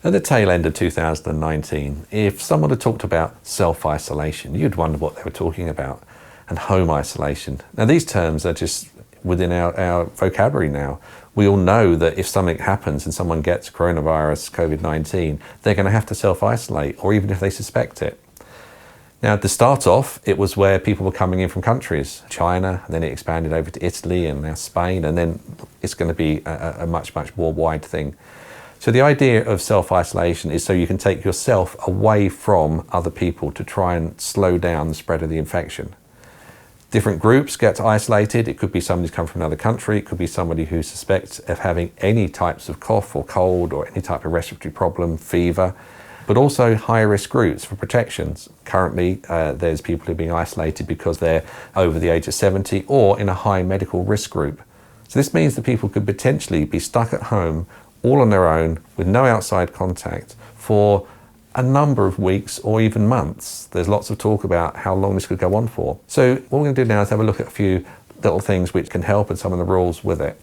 At the tail end of 2019, if someone had talked about self-isolation, you'd wonder what they were talking about, and home isolation. Now these terms are just within our vocabulary now. We all know that if something happens and someone gets coronavirus, COVID-19, they're going to have to self-isolate, or even if they suspect it. Now, to start off, it was where people were coming in from countries, China, and then it expanded over to Italy and now Spain, and then it's going to be a much more wide thing. So the idea of self-isolation is so you can take yourself away from other people to try and slow down the spread of the infection. Different groups get isolated. It could be somebody who's come from another country. It could be somebody who suspects of having any types of cough or cold or any type of respiratory problem, fever, but also high-risk groups for protections. Currently, there's people who are being isolated because they're over the age of 70 or in a high medical risk group. So this means that people could potentially be stuck at home all on their own with no outside contact for a number of weeks or even months. There's lots of talk about how long this could go on for. So what we're going to do now is have a look at a few little things which can help and some of the rules with it.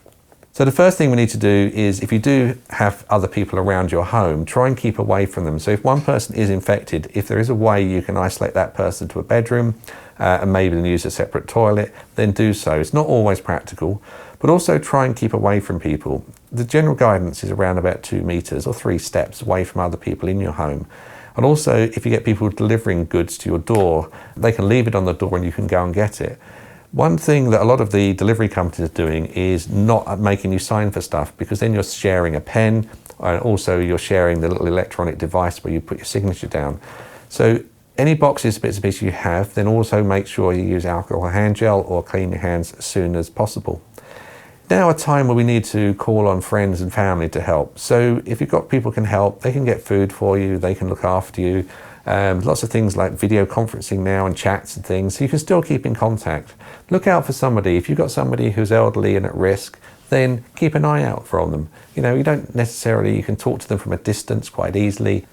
So the first thing we need to do is, if you do have other people around your home, try and keep away from them. So if one person is infected, if there is a way you can isolate that person to a bedroom and maybe then use a separate toilet, then do so. It's not always practical, but also try and keep away from people. The general guidance is around about 2 meters or 3 steps away from other people in your home. And also, if you get people delivering goods to your door, they can leave it on the door and you can go and get it. One thing that a lot of the delivery companies are doing is not making you sign for stuff, because then you're sharing a pen, and also you're sharing the little electronic device where you put your signature down. So any boxes, bits and pieces you have, then also make sure you use alcohol hand gel or clean your hands as soon as possible. Now a time where we need to call on friends and family to help. So if you've got people who can help, they can get food for you, they can look after you. Lots of things like video conferencing now and chats and things, so you can still keep in contact. Look out for somebody. If you've got somebody who's elderly and at risk, then keep an eye out for them. You know, you can talk to them from a distance quite easily.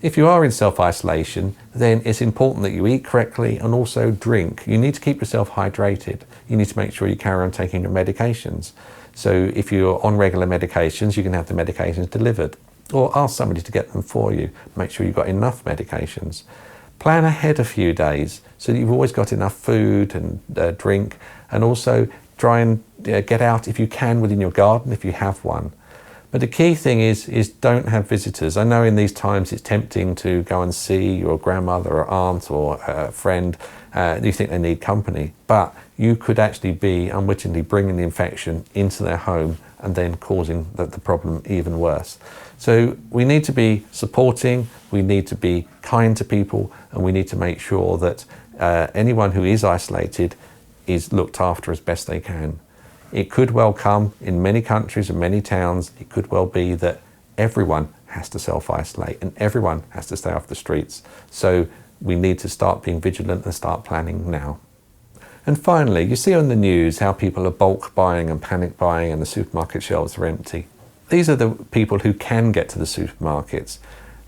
If you are in self-isolation, then it's important that you eat correctly and also drink. You need to keep yourself hydrated. You need to make sure you carry on taking your medications. So if you're on regular medications, you can have the medications delivered, or ask somebody to get them for you. Make sure you've got enough medications. Plan ahead a few days so that you've always got enough food and drink, and also try and get out if you can within your garden if you have one. But the key thing is don't have visitors. I know in these times it's tempting to go and see your grandmother or aunt or a friend. You think they need company, but you could actually be unwittingly bringing the infection into their home and then causing the problem even worse. So we need to be supporting, we need to be kind to people, and we need to make sure that anyone who is isolated is looked after as best they can. It could well come in many countries and many towns. It could well be that everyone has to self-isolate and everyone has to stay off the streets. So we need to start being vigilant and start planning now. And finally, you see on the news how people are bulk buying and panic buying and the supermarket shelves are empty. These are the people who can get to the supermarkets,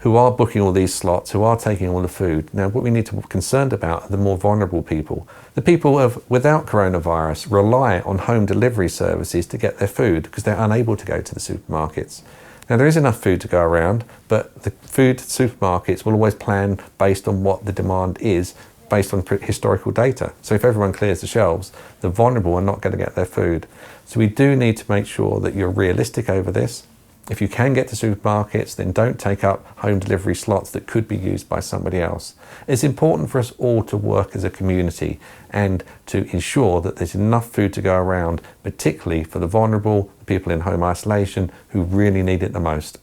who are booking all these slots, who are taking all the food. Now, what we need to be concerned about are the more vulnerable people. The people without coronavirus rely on home delivery services to get their food because they're unable to go to the supermarkets. Now, there is enough food to go around, but the food supermarkets will always plan based on what the demand is, based on historical data. So if everyone clears the shelves, the vulnerable are not going to get their food. So we do need to make sure that you're realistic over this. If you can get to supermarkets, then don't take up home delivery slots that could be used by somebody else. It's important for us all to work as a community and to ensure that there's enough food to go around, particularly for the vulnerable, the people in home isolation who really need it the most.